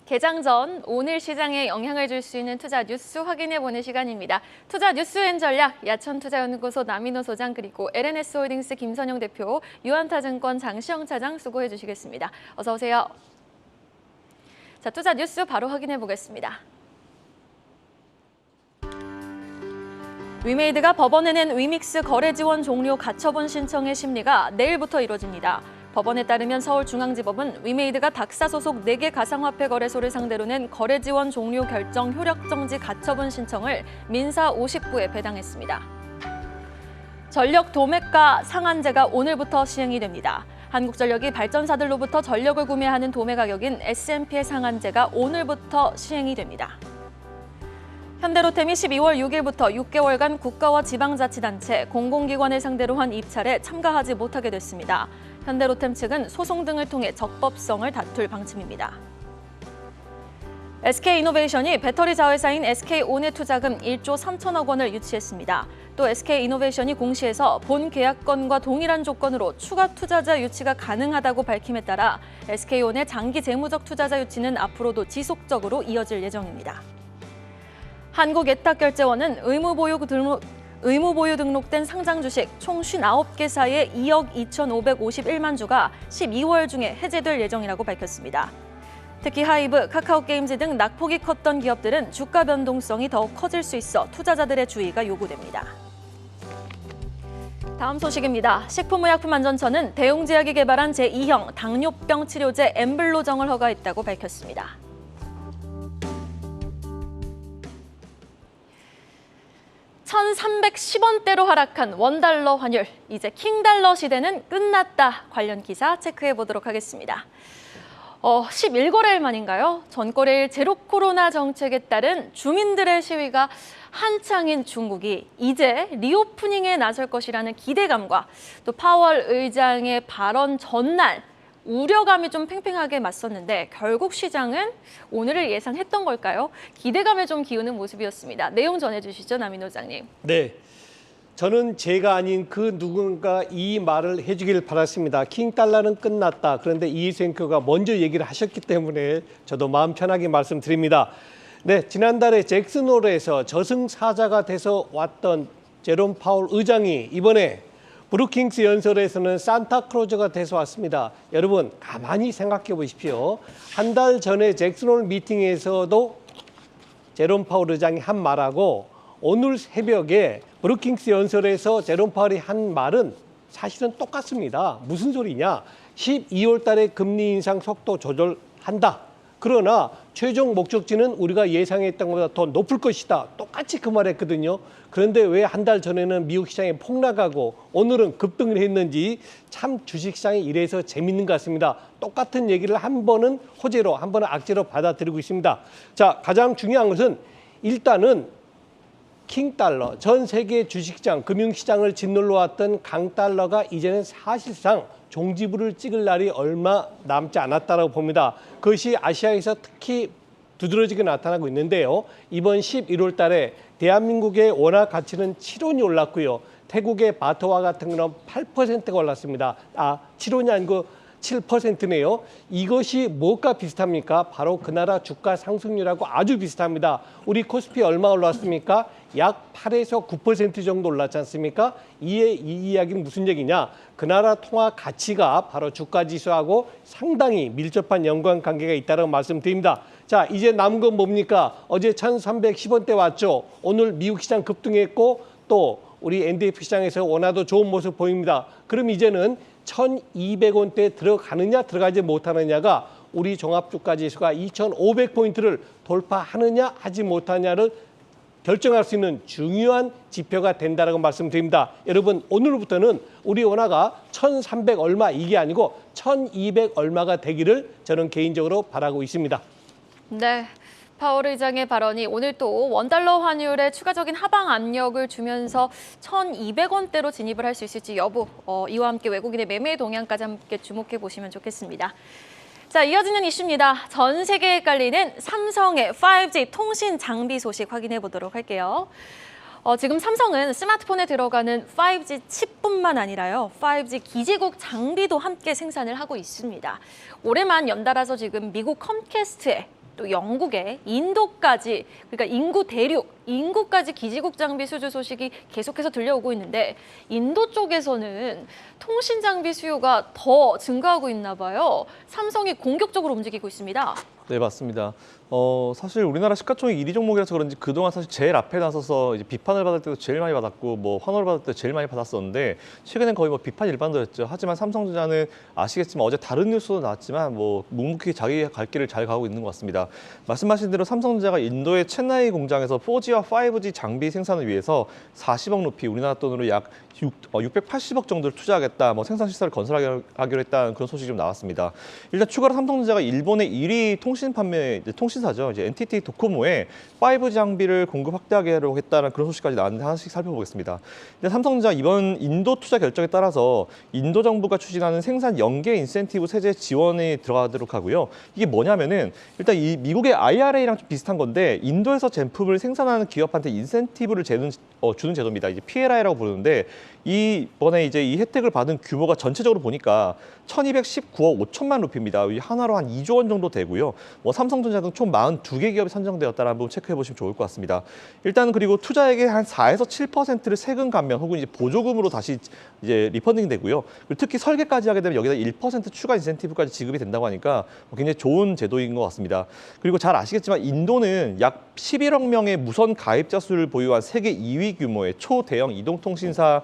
개장 전 오늘 시장에 영향을 줄 수 있는 투자 뉴스 확인해보는 시간입니다. 투자 뉴스엔 전략, 야천투자연구소 남인호 소장 그리고 LNS홀딩스 김선영 대표, 유한타증권 장시영 차장 수고해 주시겠습니다. 어서 오세요. 자, 투자 뉴스 바로 확인해보겠습니다. 위메이드가 법원에 낸 위믹스 거래 지원 종료 가처분 신청의 심리가 내일부터 이뤄집니다. 법원에 따르면 서울중앙지법은 위메이드가 닥사 소속 4개 가상화폐 거래소를 상대로 낸 거래 지원 종료 결정 효력 정지 가처분 신청을 민사 50부에 배당했습니다. 전력 도매가 상한제가 오늘부터 시행이 됩니다. 한국전력이 발전사들로부터 전력을 구매하는 도매 가격인 S&P의 상한제가 오늘부터 시행이 됩니다. 현대로템이 12월 6일부터 6개월간 국가와 지방자치단체, 공공기관을 상대로 한 입찰에 참가하지 못하게 됐습니다. 현대로템 측은 소송 등을 통해 적법성을 다툴 방침입니다. SK이노베이션이 배터리 자회사인 SK온의 투자금 1조 3천억 원을 유치했습니다. 또 SK이노베이션이 공시에서 본 계약건과 동일한 조건으로 추가 투자자 유치가 가능하다고 밝힘에 따라 SK온의 장기 재무적 투자자 유치는 앞으로도 지속적으로 이어질 예정입니다. 한국예탁결제원은 의무보유 등록된 상장 주식 총 59개사의 2억 2,551만 주가 12월 중에 해제될 예정이라고 밝혔습니다. 특히 하이브, 카카오게임즈 등 낙폭이 컸던 기업들은 주가 변동성이 더욱 커질 수 있어 투자자들의 주의가 요구됩니다. 다음 소식입니다. 식품의약품안전처는 대웅제약이 개발한 제2형 당뇨병 치료제 엠블로정을 허가했다고 밝혔습니다. $1,310원대로 하락한 원달러 환율, 이제 킹달러 시대는 끝났다. 관련 기사 체크해 보도록 하겠습니다. 11거래일 만인가요? 전거래일 제로 코로나 정책에 따른 주민들의 시위가 한창인 중국이 이제 리오프닝에 나설 것이라는 기대감과 또 파월 의장의 발언 전날 우려감이 좀 팽팽하게 맞섰는데 결국 시장은 오늘을 예상했던 걸까요? 기대감에 좀 기우는 모습이었습니다. 내용 전해주시죠, 남인호 소장님. 네, 저는 제가 아닌 그 누군가 이 말을 해주길 바랐습니다. 킹달러는 끝났다. 그런데 이생표가 먼저 얘기를 하셨기 때문에 저도 마음 편하게 말씀드립니다. 네, 지난달에 잭슨홀에서 저승사자가 돼서 왔던 제롬 파월 의장이 이번에 브루킹스 연설에서는 산타클로즈가 돼서 왔습니다. 여러분 가만히 생각해 보십시오. 한 달 전에 잭슨홀 미팅에서도 제롬 파월 의장이 한 말하고 오늘 새벽에 브루킹스 연설에서 제롬 파월이 한 말은 사실은 똑같습니다. 무슨 소리냐? 12월 달에 금리 인상 속도 조절한다. 그러나 최종 목적지는 우리가 예상했던 것보다 더 높을 것이다. 똑같이 그 말했거든요. 그런데 왜 한 달 전에는 미국 시장이 폭락하고 오늘은 급등을 했는지 참 주식시장이 이래서 재밌는 것 같습니다. 똑같은 얘기를 한 번은 호재로 한 번은 악재로 받아들이고 있습니다. 자, 가장 중요한 것은 일단은 킹달러, 전 세계 주식시장, 금융시장을 짓눌러 왔던 강달러가 이제는 사실상 종지부를 찍을 날이 얼마 남지 않았다고 봅니다. 그것이 아시아에서 특히 두드러지게 나타나고 있는데요. 이번 11월 달에 대한민국의 원화 가치는 7원이 올랐고요. 태국의 바트와 같은 경우는 8%가 올랐습니다. 7원이 아니고 7%네요. 이것이 무엇과 비슷합니까? 바로 그 나라 주가 상승률하고 아주 비슷합니다. 우리 코스피 얼마 올랐습니까? 약 8에서 9% 정도 올랐지 않습니까? 이 이야기는 무슨 얘기냐? 그 나라 통화 가치가 바로 주가 지수하고 상당히 밀접한 연관관계가 있다고 말씀드립니다. 자, 이제 남은 건 뭡니까? 어제 1,310원대 왔죠. 오늘 미국 시장 급등했고 또 우리 NDF 시장에서 원화도 좋은 모습 보입니다. 그럼 이제는 1,200원대 들어가느냐 들어가지 못하느냐가 우리 종합주가지수가 2,500포인트를 돌파하느냐 하지 못하느냐를 결정할 수 있는 중요한 지표가 된다고 말씀드립니다. 여러분 오늘부터는 우리 원화가 1,300 얼마 이게 아니고 1,200 얼마가 되기를 저는 개인적으로 바라고 있습니다. 네. 파월 의장의 발언이 오늘 또 원달러 환율에 추가적인 하방 압력을 주면서 1,200원대로 진입을 할 수 있을지 여부, 이와 함께 외국인의 매매 동향까지 함께 주목해 보시면 좋겠습니다. 자, 이어지는 이슈입니다. 전 세계에 깔리는 삼성의 5G 통신 장비 소식 확인해 보도록 할게요. 지금 삼성은 스마트폰에 들어가는 5G 칩뿐만 아니라요, 5G 기지국 장비도 함께 생산을 하고 있습니다. 올해만 연달아서 지금 미국 컴캐스트에 또 영국에 인도까지, 그러니까 인구 대륙, 인구까지 기지국 장비 수주 소식이 계속해서 들려오고 있는데 인도 쪽에서는 통신 장비 수요가 더 증가하고 있나 봐요. 삼성이 공격적으로 움직이고 있습니다. 네, 맞습니다. 사실 우리나라 시가총액 1위 종목이라서 그런지 그동안 사실 제일 앞에 나서서 이제 비판을 받을 때도 제일 많이 받았고 뭐 환호를 받을 때도 제일 많이 받았었는데 최근엔 거의 뭐 비판 일반도였죠. 하지만 삼성전자는 아시겠지만 어제 다른 뉴스도 나왔지만 뭐 묵묵히 자기 갈 길을 잘 가고 있는 것 같습니다. 말씀하신 대로 삼성전자가 인도의 첸나이 공장에서 4G와 5G 장비 생산을 위해서 40억 루피, 우리나라 돈으로 약 680억 정도를 투자하겠다, 뭐 생산 시설을 건설하기로 했다는 그런 소식이 좀 나왔습니다. 일단 추가로 삼성전자가 일본의 1위 통신 판매 통신사죠. 이제 NTT 도코모에 5G 장비를 공급 확대하기로 했다는 그런 소식까지 나왔는데 하나씩 살펴보겠습니다. 일단 삼성전자 이번 인도 투자 결정에 따라서 인도 정부가 추진하는 생산 연계 인센티브 세제 지원이 들어가도록 하고요. 이게 뭐냐면은 일단 이 미국의 IRA랑 좀 비슷한 건데 인도에서 제품을 생산하는 기업한테 인센티브를 주는 제도입니다. 이제 PLI라고 부르는데 이번에 이제 이 혜택을 받은 규모가 전체적으로 보니까 1,219억 5천만 루피입니다. 하나로 한 2조 원 정도 되고요. 뭐 삼성전자 등 총 42개 기업이 선정되었다는 한번 체크해 보시면 좋을 것 같습니다. 일단 그리고 투자액의 한 4에서 7%를 세금 감면 혹은 이제 보조금으로 다시 이제 리펀딩 되고요. 그리고 특히 설계까지 하게 되면 여기다 1% 추가 인센티브까지 지급이 된다고 하니까 굉장히 좋은 제도인 것 같습니다. 그리고 잘 아시겠지만 인도는 약 11억 명의 무선 가입자 수를 보유한 세계 2위 규모의 초대형 이동통신사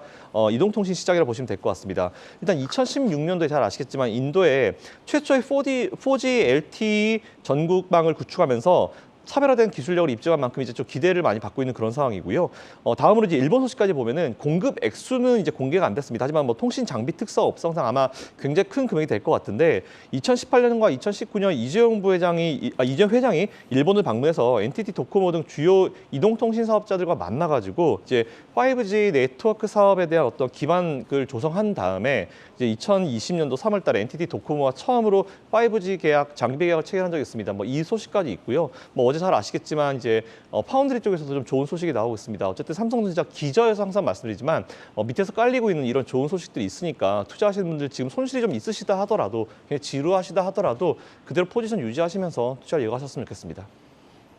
이동통신 시장이라고 보시면 될 것 같습니다. 일단 2016년도에 잘 아시겠지만 인도에 최초의 4G LTE 전국망을 구축하면서 차별화된 기술력을 입증한 만큼 이제 좀 기대를 많이 받고 있는 그런 상황이고요. 다음으로 이제 일본 소식까지 보면은 공급 액수는 이제 공개가 안 됐습니다. 하지만 뭐 통신 장비 특성 업성상 아마 굉장히 큰 금액이 될 것 같은데 2018년과 2019년 이재용 회장이 일본을 방문해서 NTT 도코모 등 주요 이동통신 사업자들과 만나가지고 이제 5G 네트워크 사업에 대한 어떤 기반을 조성한 다음에 이제 2020년도 3월달에 NTT 도코모와 처음으로 5G 장비 계약을 체결한 적이 있습니다. 뭐 이 소식까지 있고요. 뭐 어제 잘 아시겠지만 이제 파운드리 쪽에서도 좀 좋은 소식이 나오고 있습니다. 어쨌든 삼성전자 기저에서 항상 말씀드리지만 밑에서 깔리고 있는 이런 좋은 소식들이 있으니까 투자하시는 분들 지금 손실이 좀 있으시다 하더라도 그냥 지루하시다 하더라도 그대로 포지션 유지하시면서 투자를 이어가셨으면 좋겠습니다.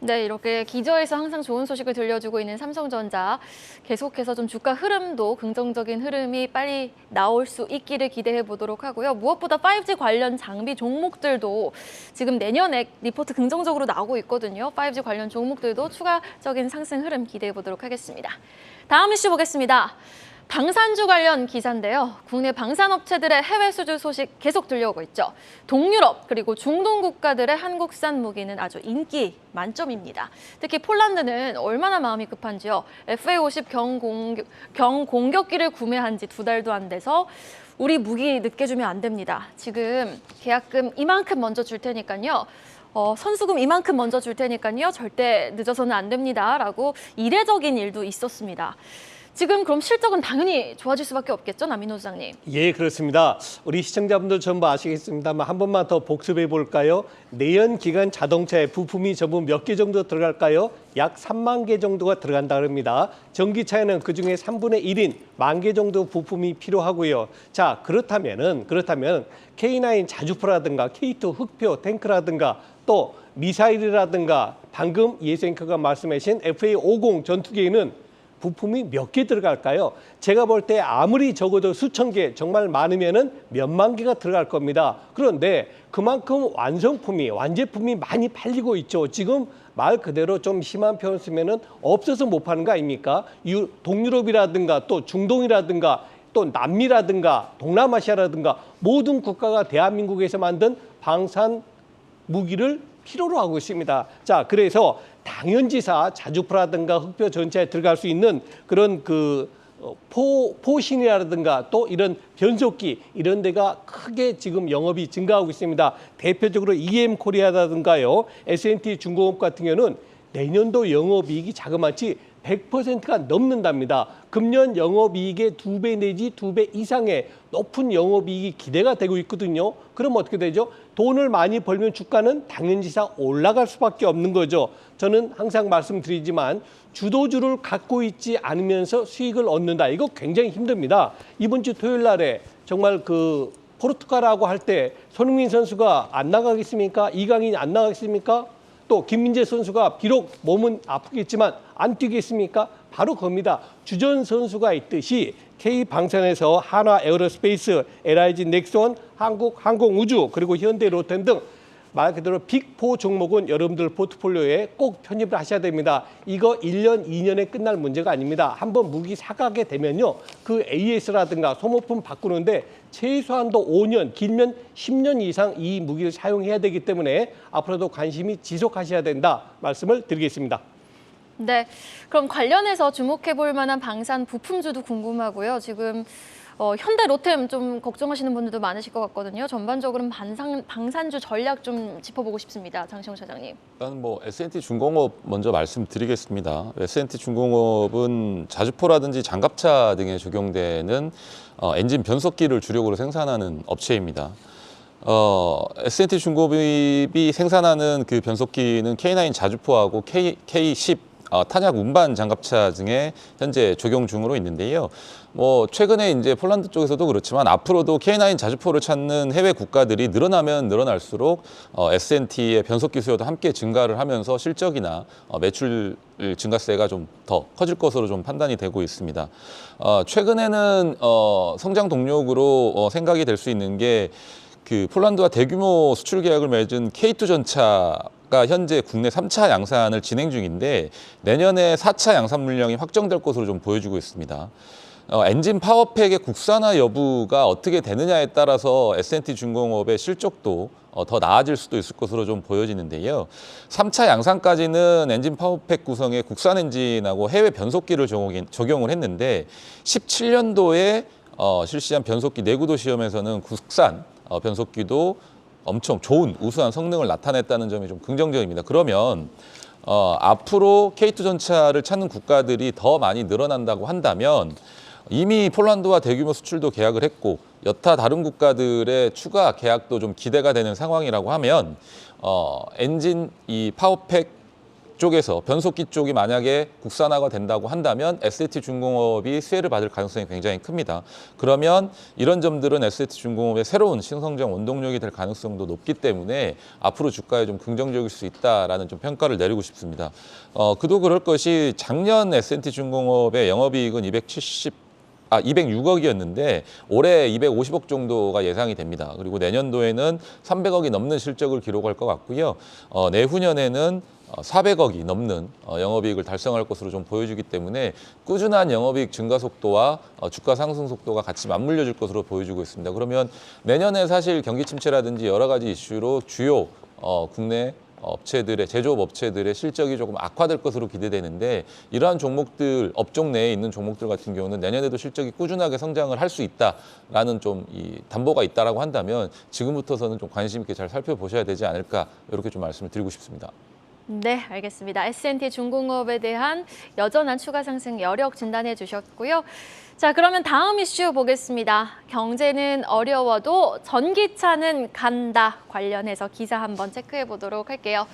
네, 이렇게 기저에서 항상 좋은 소식을 들려주고 있는 삼성전자 계속해서 좀 주가 흐름도 긍정적인 흐름이 빨리 나올 수 있기를 기대해 보도록 하고요. 무엇보다 5G 관련 장비 종목들도 지금 내년에 리포트 긍정적으로 나오고 있거든요. 5G 관련 종목들도 추가적인 상승 흐름 기대해 보도록 하겠습니다. 다음 이슈 보겠습니다. 방산주 관련 기사인데요. 국내 방산업체들의 해외 수주 소식 계속 들려오고 있죠. 동유럽 그리고 중동 국가들의 한국산 무기는 아주 인기 만점입니다. 특히 폴란드는 얼마나 마음이 급한지요. FA-50 경공격기를 구매한 지 2달도 안 돼서 우리 무기 늦게 주면 안 됩니다. 지금 계약금 이만큼 먼저 줄 테니까요. 선수금 이만큼 먼저 줄 테니까요. 절대 늦어서는 안 됩니다. 라고 이례적인 일도 있었습니다. 지금 그럼 실적은 당연히 좋아질 수밖에 없겠죠, 남인호 소장님? 예, 그렇습니다. 우리 시청자분들 전부 아시겠습니다만 한 번만 더 복습해 볼까요? 내연 기관 자동차에 부품이 전부 몇 개 정도 들어갈까요? 약 3만 개 정도가 들어간다 합니다. 전기차에는 그중에 3분의 1인 10,000개 정도 부품이 필요하고요. 자, 그렇다면 K9 자주포라든가 K2 흑표 탱크라든가 또 미사일이라든가 방금 예생커가 말씀하신 FA-50 전투기에는 부품이 몇 개 들어갈까요? 제가 볼 때 아무리 적어도 수천 개, 정말 많으면은 몇만 개가 들어갈 겁니다. 그런데 그만큼 완제품이 많이 팔리고 있죠. 지금 말 그대로 좀 심한 표현 쓰면은 없어서 못 파는 거 아닙니까? 동유럽이라든가 또 중동이라든가 또 남미라든가 동남아시아라든가 모든 국가가 대한민국에서 만든 방산 무기를 필요로 하고 있습니다. 자, 그래서 당연지사 자주포라든가 흑표 전차에 들어갈 수 있는 그런 포신이라든가 또 이런 변속기 이런 데가 크게 지금 영업이 증가하고 있습니다. 대표적으로 EM 코리아라든가요, S&T 중공업 같은 경우는 내년도 영업이익이 자그마치 100%가 넘는답니다. 금년 영업이익의 2배 내지 2배 이상의 높은 영업이익이 기대가 되고 있거든요. 그럼 어떻게 되죠? 돈을 많이 벌면 주가는 당연지사 올라갈 수밖에 없는 거죠. 저는 항상 말씀드리지만 주도주를 갖고 있지 않으면서 수익을 얻는다. 이거 굉장히 힘듭니다. 이번 주 토요일 날에 정말 포르투갈하고 할 때 손흥민 선수가 안 나가겠습니까? 이강인이 안 나가겠습니까? 또 김민재 선수가 비록 몸은 아프겠지만 안 뛰겠습니까? 바로 겁니다. 주전 선수가 있듯이 K방산에서 한화 에어로스페이스, LIG 넥스원, 한국항공우주 그리고 현대로템 등 말 그대로 빅4 종목은 여러분들 포트폴리오에 꼭 편입을 하셔야 됩니다. 이거 1년, 2년에 끝날 문제가 아닙니다. 한번 무기 사가게 되면요. 그 AS라든가 소모품 바꾸는데 최소한도 5년, 길면 10년 이상 이 무기를 사용해야 되기 때문에 앞으로도 관심이 지속하셔야 된다 말씀을 드리겠습니다. 네, 그럼 관련해서 주목해 볼 만한 방산 부품주도 궁금하고요. 지금 현대 로템 좀 걱정하시는 분들도 많으실 것 같거든요. 전반적으로는 방산주 전략 좀 짚어보고 싶습니다. 장시영 차장님. 일단 뭐 S&T중공업 먼저 말씀드리겠습니다. S&T중공업은 자주포라든지 장갑차 등에 적용되는 엔진 변속기를 주력으로 생산하는 업체입니다. S&T중공업이 생산하는 그 변속기는 K9 자주포하고 K10 탄약 운반 장갑차 등에 현재 적용 중으로 있는데요. 뭐 최근에 이제 폴란드 쪽에서도 그렇지만 앞으로도 K9 자주포를 찾는 해외 국가들이 늘어나면 늘어날수록 S&T의 변속기 수요도 함께 증가를 하면서 실적이나 매출 증가세가 좀 더 커질 것으로 좀 판단이 되고 있습니다. 최근에는 성장 동력으로 생각이 될 수 있는 게 그 폴란드와 대규모 수출 계약을 맺은 K2 전차가 현재 국내 3차 양산을 진행 중인데 내년에 4차 양산 물량이 확정될 것으로 좀 보여지고 있습니다. 엔진 파워팩의 국산화 여부가 어떻게 되느냐에 따라서 S&T중공업의 실적도 더 나아질 수도 있을 것으로 좀 보여지는데요. 3차 양산까지는 엔진 파워팩 구성에 국산 엔진하고 해외 변속기를 적용을 했는데 17년도에 실시한 변속기 내구도 시험에서는 국산 변속기도 엄청 좋은 우수한 성능을 나타냈다는 점이 좀 긍정적입니다. 그러면 앞으로 K2 전차를 찾는 국가들이 더 많이 늘어난다고 한다면 이미 폴란드와 대규모 수출도 계약을 했고 여타 다른 국가들의 추가 계약도 좀 기대가 되는 상황이라고 하면 엔진 이 파워팩 쪽에서 변속기 쪽이 만약에 국산화가 된다고 한다면 S&T중공업이 수혜를 받을 가능성이 굉장히 큽니다. 그러면 이런 점들은 S&T중공업의 새로운 신성장 원동력이 될 가능성도 높기 때문에 앞으로 주가에 좀 긍정적일 수 있다라는 좀 평가를 내리고 싶습니다. 그도 그럴 것이 작년 S&T중공업의 영업이익은 206억이었는데 올해 250억 정도가 예상이 됩니다. 그리고 내년도에는 300억이 넘는 실적을 기록할 것 같고요. 내후년에는 400억이 넘는 영업이익을 달성할 것으로 좀 보여지기 때문에 꾸준한 영업이익 증가 속도와 주가 상승 속도가 같이 맞물려질 것으로 보여지고 있습니다. 그러면 내년에 사실 경기 침체라든지 여러 가지 이슈로 주요 국내 업체들의 제조업 업체들의 실적이 조금 악화될 것으로 기대되는데 이러한 종목들 업종 내에 있는 종목들 같은 경우는 내년에도 실적이 꾸준하게 성장을 할 수 있다라는 좀 이 담보가 있다라고 한다면 지금부터서는 좀 관심 있게 잘 살펴보셔야 되지 않을까 이렇게 좀 말씀을 드리고 싶습니다. 네, 알겠습니다. S&T중공업에 대한 여전한 추가 상승 여력 진단해 주셨고요. 자, 그러면 다음 이슈 보겠습니다. 경제는 어려워도 전기차는 간다 관련해서 기사 한번 체크해 보도록 할게요.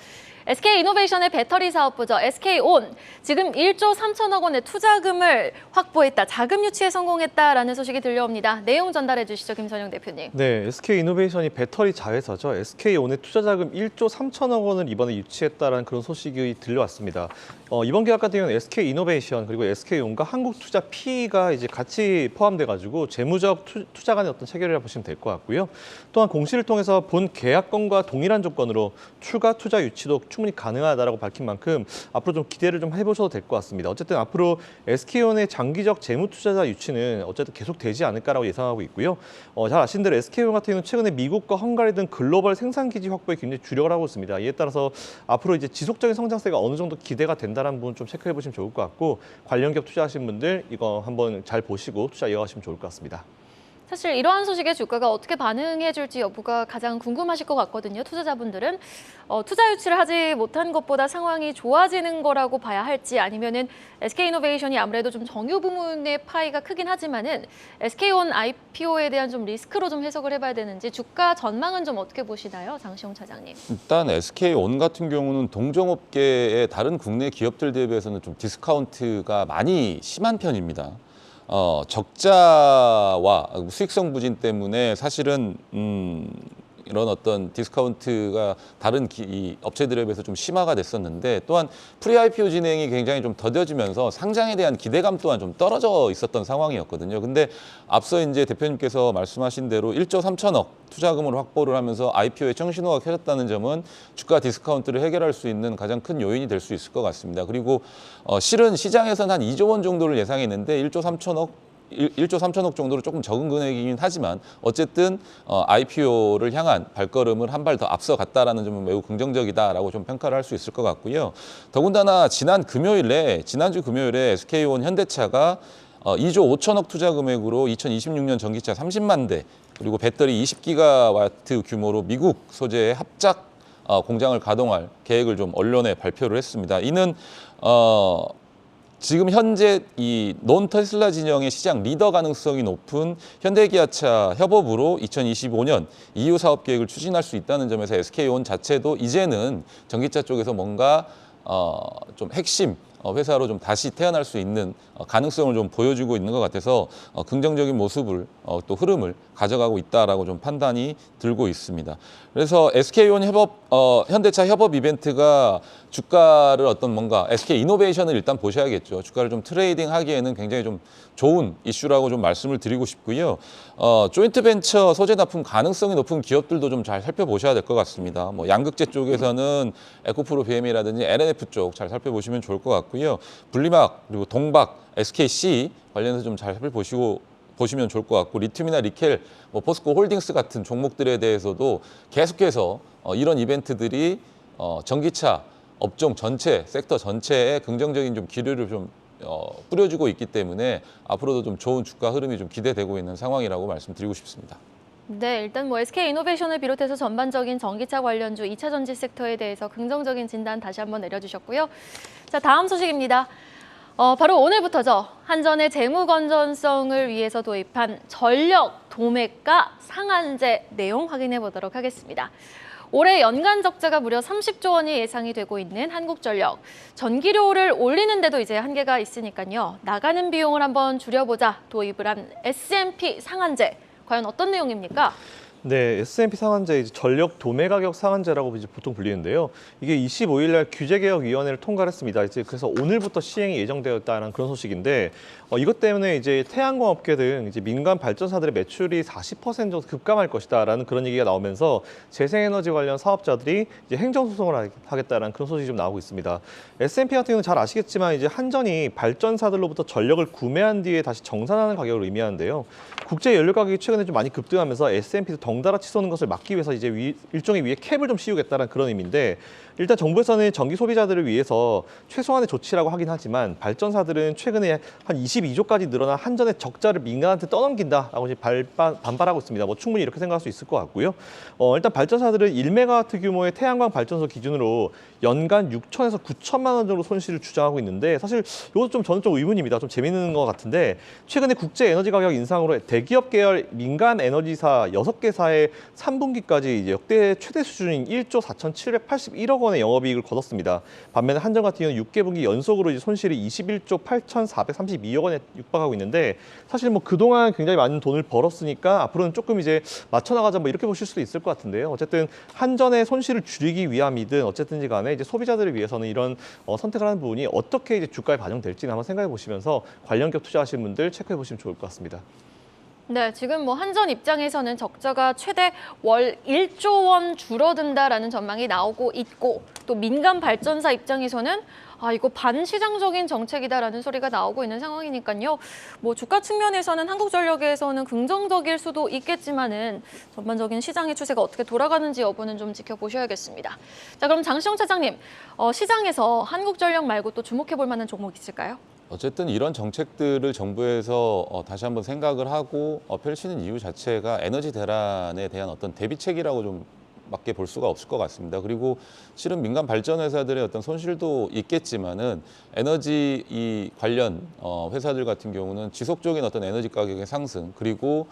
SK이노베이션의 배터리 사업부죠. SK온 지금 1조 3천억 원의 투자금을 확보했다. 자금 유치에 성공했다라는 소식이 들려옵니다. 내용 전달해 주시죠, 김선영 대표님. 네, SK이노베이션이 배터리 자회사죠. SK온의 투자자금 1조 3천억 원을 이번에 유치했다라는 그런 소식이 들려왔습니다. 이번 계약 같은 경우는 SK이노베이션 그리고 SK온과 한국투자 PE가 이제 같이 포함돼가지고 재무적 투자 간의 어떤 체결이라고 보시면 될 것 같고요. 또한 공시를 통해서 본 계약건과 동일한 조건으로 추가 투자 유치도 충분히 가능하다라고 밝힌 만큼 앞으로 좀 기대를 좀 해보셔도 될 것 같습니다. 어쨌든 앞으로 SK온의 장기적 재무 투자자 유치는 어쨌든 계속 되지 않을까라고 예상하고 있고요. 잘 아시는 대로 SK온 같은 경우는 최근에 미국과 헝가리 등 글로벌 생산 기지 확보에 굉장히 주력을 하고 있습니다. 이에 따라서 앞으로 이제 지속적인 성장세가 어느 정도 기대가 된다는 부분 좀 체크해 보시면 좋을 것 같고 관련 기업 투자하신 분들 이거 한번 잘 보시고 투자 이어가시면 좋을 것 같습니다. 사실 이러한 소식에 주가가 어떻게 반응해 줄지 여부가 가장 궁금하실 것 같거든요. 투자자분들은 투자 유치를 하지 못한 것보다 상황이 좋아지는 거라고 봐야 할지 아니면은 SK이노베이션이 아무래도 좀 정유 부문의 파이가 크긴 하지만은 SK온 IPO에 대한 좀 리스크로 좀 해석을 해봐야 되는지 주가 전망은 좀 어떻게 보시나요, 장시용 차장님? 일단 SK온 같은 경우는 동종업계의 다른 국내 기업들 대비해서는 좀 디스카운트가 많이 심한 편입니다. 적자와 수익성 부진 때문에 사실은 이런 어떤 디스카운트가 다른 이 업체들에 비해서 좀 심화가 됐었는데 또한 프리 IPO 진행이 굉장히 좀 더뎌지면서 상장에 대한 기대감 또한 좀 떨어져 있었던 상황이었거든요. 근데 앞서 이제 대표님께서 말씀하신 대로 1조 3천억 투자금을 확보를 하면서 IPO의 청신호가 켜졌다는 점은 주가 디스카운트를 해결할 수 있는 가장 큰 요인이 될 수 있을 것 같습니다. 그리고 실은 시장에서는 한 2조 원 정도를 예상했는데 1조 3천억 정도로 조금 적은 금액이긴 하지만 어쨌든 IPO를 향한 발걸음을 한 발 더 앞서갔다라는 점은 매우 긍정적이다라고 좀 평가를 할 수 있을 것 같고요. 더군다나 지난주 금요일에 SK온 현대차가 2조 5천억 투자 금액으로 2026년 전기차 30만 대 그리고 배터리 20기가와트 규모로 미국 소재의 합작 공장을 가동할 계획을 좀 언론에 발표를 했습니다. 이는 지금 현재 이 논 테슬라 진영의 시장 리더 가능성이 높은 현대기아차 협업으로 2025년 EU 사업 계획을 추진할 수 있다는 점에서 SK온 자체도 이제는 전기차 쪽에서 뭔가 좀 핵심 회사로 좀 다시 태어날 수 있는 가능성을 좀 보여주고 있는 것 같아서 긍정적인 모습을 또 흐름을 가져가고 있다라고 좀 판단이 들고 있습니다. 그래서 SK온 현대차 협업 이벤트가 주가를 어떤 뭔가 SK 이노베이션을 일단 보셔야겠죠. 주가를 좀 트레이딩하기에는 굉장히 좀 좋은 이슈라고 좀 말씀을 드리고 싶고요. 조인트 벤처 소재 납품 가능성이 높은 기업들도 좀 잘 살펴보셔야 될 것 같습니다. 뭐 양극재 쪽에서는 에코프로 BM이라든지 LNF 쪽 잘 살펴보시면 좋을 것 같고요. 분리막 그리고 동박, SKC 관련해서 좀 잘 살펴보시면 좋을 것 같고 리튬이나 니켈, 뭐 포스코 홀딩스 같은 종목들에 대해서도 계속해서 이런 이벤트들이 전기차 업종 전체, 섹터 전체에 긍정적인 좀 기류를 좀 뿌려주고 있기 때문에 앞으로도 좀 좋은 주가 흐름이 좀 기대되고 있는 상황이라고 말씀드리고 싶습니다. 네, 일단 뭐 SK이노베이션을 비롯해서 전반적인 전기차 관련주 2차 전지 섹터에 대해서 긍정적인 진단 다시 한번 내려주셨고요. 자, 다음 소식입니다. 바로 오늘부터죠. 한전의 재무 건전성을 위해서 도입한 전력 도매가 상한제 내용 확인해 보도록 하겠습니다. 올해 연간 적자가 무려 30조 원이 예상이 되고 있는 한국전력. 전기료를 올리는데도 이제 한계가 있으니까요. 나가는 비용을 한번 줄여보자 도입을 한 S&P 상한제. 과연 어떤 내용입니까? 네, S&P 상한제, 이제 전력 도매 가격 상한제라고 이제 보통 불리는데요. 이게 25일 날 규제개혁위원회를 통과를 했습니다. 이제 그래서 오늘부터 시행이 예정되었다는 그런 소식인데, 이것 때문에 이제 태양광 업계 등 이제 민간 발전사들의 매출이 40% 정도 급감할 것이다라는 그런 얘기가 나오면서 재생에너지 관련 사업자들이 이제 행정소송을 하겠다는 그런 소식이 좀 나오고 있습니다. S&P 같은 경우는 잘 아시겠지만 이제 한전이 발전사들로부터 전력을 구매한 뒤에 다시 정산하는 가격을 의미하는데요. 국제 연료 가격이 최근에 좀 많이 급등하면서 S&P도 덩달아 치솟는 것을 막기 위해서 이제 일종의 위에 캡을 좀 씌우겠다는 그런 의미인데, 일단 정부에서는 전기 소비자들을 위해서 최소한의 조치라고 하긴 하지만 발전사들은 최근에 한 22조까지 늘어난 한전의 적자를 민간한테 떠넘긴다라고 이제 반발하고 있습니다. 뭐 충분히 이렇게 생각할 수 있을 것 같고요. 일단 발전사들은 1메가와트 규모의 태양광 발전소 기준으로 연간 6천에서 9천만 원 정도 손실을 주장하고 있는데, 사실 이것도 좀 저는 좀 의문입니다. 좀 재밌는 것 같은데, 최근에 국제 에너지 가격 인상으로 대기업 계열 민간 에너지사 6개사의 3분기까지 이제 역대 최대 수준인 1조 4,781억 원의 영업이익을 거뒀습니다. 반면에 한전 같은 경우는 6개 분기 연속으로 이제 손실이 21조 8,432억 원에 육박하고 있는데, 사실 뭐 그동안 굉장히 많은 돈을 벌었으니까 앞으로는 조금 이제 맞춰나가자 뭐 이렇게 보실 수도 있을 것 같은데요. 어쨌든 한전의 손실을 줄이기 위함이든 어쨌든지 간에 이제 소비자들을 위해서는 이런 선택을 하는 부분이 어떻게 이제 주가에 반영될지는 한번 생각해 보시면서 관련 기업 투자하시는 분들 체크해 보시면 좋을 것 같습니다. 네, 지금 뭐 한전 입장에서는 적자가 최대 월 1조 원 줄어든다라는 전망이 나오고 있고, 또 민간 발전사 입장에서는 이거 반시장적인 정책이다라는 소리가 나오고 있는 상황이니까요. 뭐 주가 측면에서는 한국전력에서는 긍정적일 수도 있겠지만은 전반적인 시장의 추세가 어떻게 돌아가는지 여부는 좀 지켜보셔야겠습니다. 자, 그럼 장시영 차장님, 시장에서 한국전력 말고 또 주목해 볼 만한 종목 있을까요? 어쨌든 이런 정책들을 정부에서 다시 한번 생각을 하고 펼치는 이유 자체가 에너지 대란에 대한 어떤 대비책이라고 좀 맞게 볼 수가 없을 것 같습니다. 그리고 실은 민간 발전 회사들의 어떤 손실도 있겠지만은 에너지 이 관련 회사들 같은 경우는 지속적인 어떤 에너지 가격의 상승, 그리고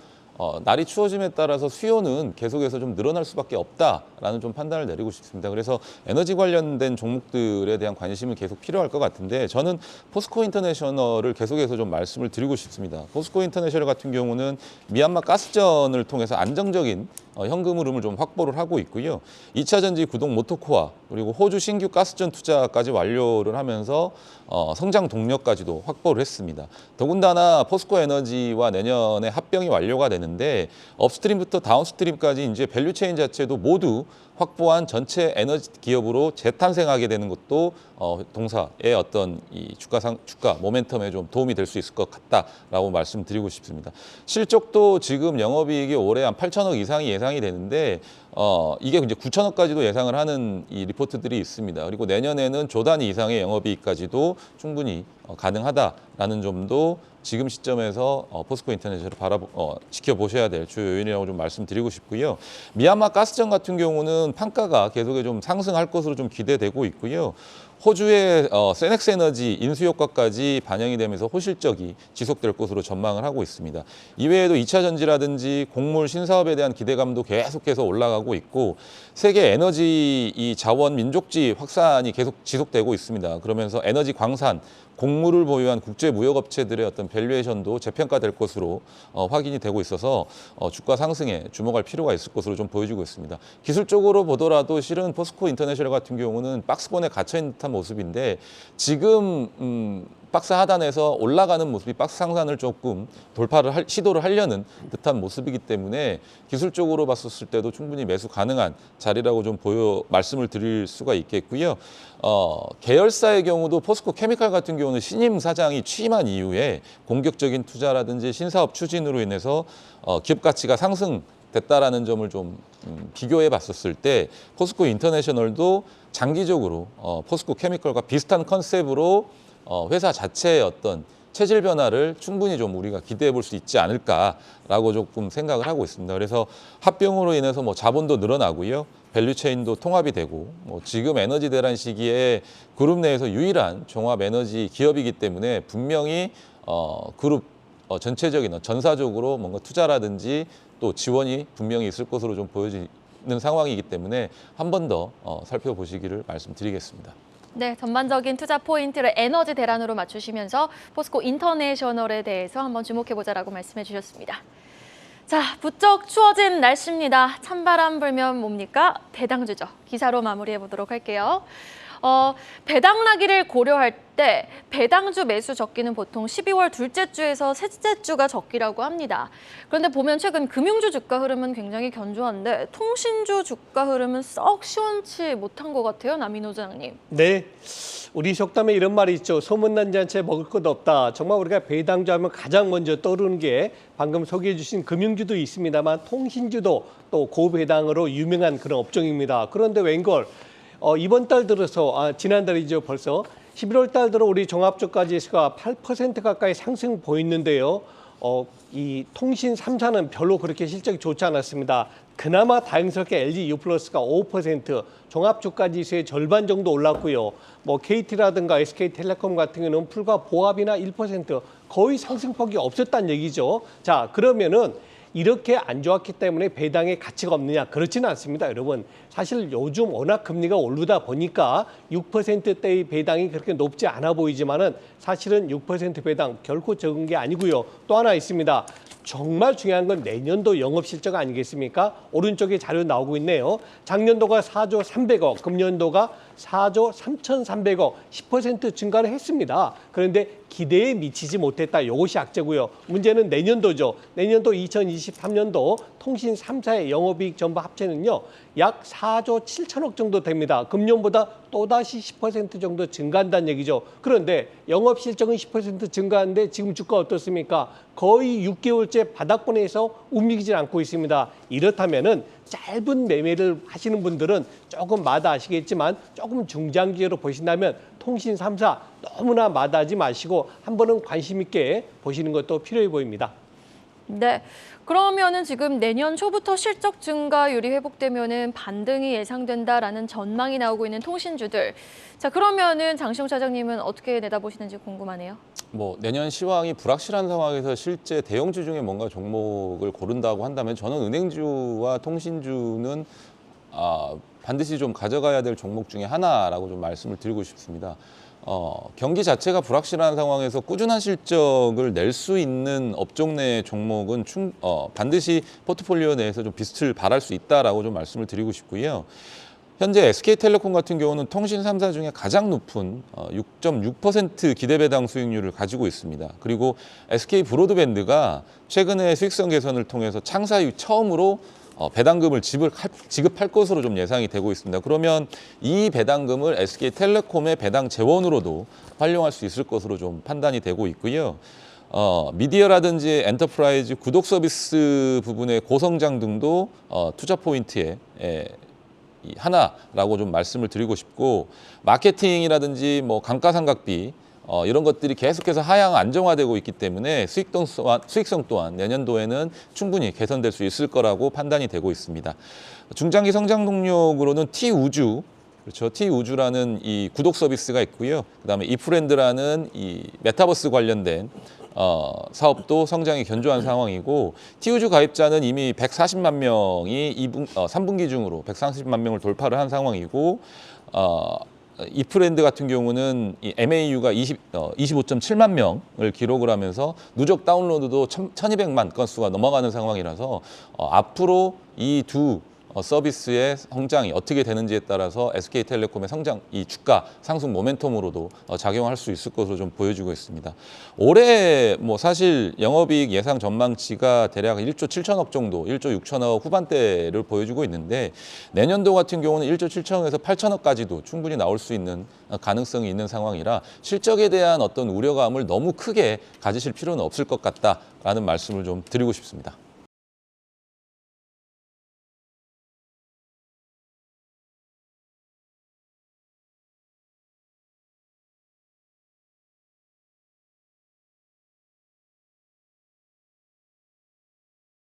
날이 추워짐에 따라서 수요는 계속해서 좀 늘어날 수밖에 없다라는 좀 판단을 내리고 싶습니다. 그래서 에너지 관련된 종목들에 대한 관심이 계속 필요할 것 같은데 저는 포스코 인터내셔널을 계속해서 좀 말씀을 드리고 싶습니다. 포스코 인터내셔널 같은 경우는 미얀마 가스전을 통해서 안정적인 현금 흐름을 좀 확보를 하고 있고요. 2차 전지 구동 모토코아 그리고 호주 신규 가스전 투자까지 완료를 하면서 성장 동력까지도 확보를 했습니다. 더군다나 포스코 에너지와 내년에 합병이 완료가 되는데 업스트림부터 다운스트림까지 이제 밸류체인 자체도 모두 확보한 전체 에너지 기업으로 재탄생하게 되는 것도 동사의 어떤 이 주가 모멘텀에 좀 도움이 될 수 있을 것 같다라고 말씀드리고 싶습니다. 실적도 지금 영업이익이 올해 한 8천억 이상이 예상이 되는데 이게 이제 9천억까지도 예상을 하는 이 리포트들이 있습니다. 그리고 내년에는 조 단위 이상의 영업이익까지도 충분히 가능하다라는 점도 지금 시점에서 포스코 인터내셔널을 지켜보셔야 될 주요 요인이라고 좀 말씀드리고 싶고요. 미얀마 가스전 같은 경우는 판가가 계속해 좀 상승할 것으로 좀 기대되고 있고요. 호주의 세넥스 에너지 인수 효과까지 반영이 되면서 호실적이 지속될 것으로 전망을 하고 있습니다. 이외에도 2차 전지라든지 곡물 신사업에 대한 기대감도 계속해서 올라가고 있고 세계 에너지 이 자원 민족지 확산이 계속 지속되고 있습니다. 그러면서 에너지 광산, 곡물을 보유한 국제 무역 업체들의 어떤 밸류에이션도 재평가될 것으로 확인이 되고 있어서 주가 상승에 주목할 필요가 있을 것으로 좀 보여지고 있습니다. 기술적으로 보더라도 실은 포스코 인터내셔널 같은 경우는 박스권에 갇혀 있는 듯한 모습인데 지금 박스 하단에서 올라가는 모습이 박스 상단을 조금 시도를 하려는 듯한 모습이기 때문에 기술적으로 봤었을 때도 충분히 매수 가능한 자리라고 좀 말씀을 드릴 수가 있겠고요. 계열사의 경우도 포스코 케미칼 같은 경우는 신임 사장이 취임한 이후에 공격적인 투자라든지 신사업 추진으로 인해서 기업 가치가 상승됐다라는 점을 좀 비교해 봤었을 때 포스코 인터내셔널도 장기적으로 포스코 케미칼과 비슷한 컨셉으로 회사 자체의 어떤 체질 변화를 충분히 좀 우리가 기대해 볼 수 있지 않을까라고 조금 생각을 하고 있습니다. 그래서 합병으로 인해서 뭐 자본도 늘어나고요. 밸류체인도 통합이 되고 지금 에너지 대란 시기에 그룹 내에서 유일한 종합 에너지 기업이기 때문에 분명히 그룹 전체적인 전사적으로 뭔가 투자라든지 또 지원이 분명히 있을 것으로 좀 보여지는 상황이기 때문에 한 번 더 살펴보시기를 말씀드리겠습니다. 네, 전반적인 투자 포인트를 에너지 대란으로 맞추시면서 포스코 인터내셔널에 대해서 한번 주목해보자라고 말씀해 주셨습니다. 자, 부쩍 추워진 날씨입니다. 찬바람 불면 뭡니까? 배당주죠. 기사로 마무리해보도록 할게요. 배당나기를 고려할 때 배당주 매수 적기는 보통 12월 둘째 주에서 셋째 주가 적기라고 합니다. 그런데 보면 최근 금융주 주가 흐름은 굉장히 견조한데 통신주 주가 흐름은 썩 시원치 못한 것 같아요. 남인호 소장님. 네, 우리 속담에 이런 말이 있죠. 소문난 잔치에 먹을 것 없다. 정말 우리가 배당주 하면 가장 먼저 떠오르는 게 방금 소개해 주신 금융주도 있습니다만 통신주도 또 고배당으로 유명한 그런 업종입니다. 그런데 웬걸 이번 달 들어서 지난달이죠 벌써 11월 달 들어 우리 종합주가지수가 8% 가까이 상승 보였는데요. 이 통신 3사는 별로 그렇게 실적이 좋지 않았습니다. 그나마 다행스럽게 LG U+가 5%, 종합주가지수의 절반 정도 올랐고요. 뭐 KT라든가 SK텔레콤 같은 경우는 풀과 보합이나 1% 거의 상승폭이 없었다는 얘기죠. 자, 그러면은 이렇게 안 좋았기 때문에 배당의 가치가 없느냐? 그렇지는 않습니다, 여러분. 사실 요즘 워낙 금리가 오르다 보니까 6%대의 배당이 그렇게 높지 않아 보이지만은 사실은 6% 배당 결코 적은 게 아니고요. 또 하나 있습니다. 정말 중요한 건 내년도 영업실적 아니겠습니까? 오른쪽에 자료 나오고 있네요. 작년도가 4조 300억, 금년도가 4조 3,300억, 10% 증가를 했습니다. 그런데 기대에 미치지 못했다. 이것이 악재고요. 문제는 내년도죠. 내년도 2023년도 통신 3사의 영업이익 전부 합체는요. 약 4조 7천억 정도 됩니다. 금년보다 또다시 10% 정도 증가한다는 얘기죠. 그런데 영업실적은 10% 증가하는데 지금 주가 어떻습니까? 거의 6개월째 바닥권에서 움직이질 않고 있습니다. 이렇다면은 짧은 매매를 하시는 분들은 조금 마다하시겠지만 조금 중장기로 보신다면 통신 3사 너무나 마다하지 마시고 한 번은 관심 있게 보시는 것도 필요해 보입니다. 네. 그러면은 지금 내년 초부터 실적 증가율이 회복되면은 반등이 예상된다라는 전망이 나오고 있는 통신주들. 자, 그러면은 장시용 차장님은 어떻게 내다보시는지 궁금하네요. 뭐 내년 시황이 불확실한 상황에서 실제 대형주 중에 뭔가 종목을 고른다고 한다면 저는 은행주와 통신주는 반드시 좀 가져가야 될 종목 중에 하나라고 좀 말씀을 드리고 싶습니다. 경기 자체가 불확실한 상황에서 꾸준한 실적을 낼 수 있는 업종 내 종목은 반드시 포트폴리오 내에서 좀 빛을 발할 수 있다라고 좀 말씀을 드리고 싶고요. 현재 SK텔레콤 같은 경우는 통신 3사 중에 가장 높은 6.6% 기대배당 수익률을 가지고 있습니다. 그리고 SK 브로드밴드가 최근에 수익성 개선을 통해서 창사 이후 처음으로 배당금을 지급할 것으로 좀 예상이 되고 있습니다. 그러면 이 배당금을 SK텔레콤의 배당 재원으로도 활용할 수 있을 것으로 좀 판단이 되고 있고요. 미디어라든지 엔터프라이즈, 구독 서비스 부분의 고성장 등도 투자 포인트에 하나라고 좀 말씀을 드리고 싶고, 마케팅이라든지 뭐 감가상각비 이런 것들이 계속해서 하향 안정화되고 있기 때문에 수익성 또한 내년도에는 충분히 개선될 수 있을 거라고 판단이 되고 있습니다. 중장기 성장 동력으로는 T우주, 그렇죠. T우주라는 이 구독 서비스가 있고요. 그다음에 이프렌드라는 이 메타버스 관련된 사업도 성장이 견조한 상황이고, T우주 가입자는 이미 140만 명이 3분기 중으로 130만 명을 돌파를 한 상황이고, 이프렌드 같은 경우는 이 MAU가 25.7만 명을 기록을 하면서 누적 다운로드도 1,200만 건수가 넘어가는 상황이라서 앞으로 이 두 서비스의 성장이 어떻게 되는지에 따라서 SK텔레콤의 성장, 이 주가 상승 모멘텀으로도 작용할 수 있을 것으로 좀 보여지고 있습니다. 올해 뭐 사실 영업이익 예상 전망치가 대략 1조 7천억 정도, 1조 6천억 후반대를 보여주고 있는데, 내년도 같은 경우는 1조 7천억에서 8천억까지도 충분히 나올 수 있는 가능성이 있는 상황이라 실적에 대한 어떤 우려감을 너무 크게 가지실 필요는 없을 것 같다라는 말씀을 좀 드리고 싶습니다.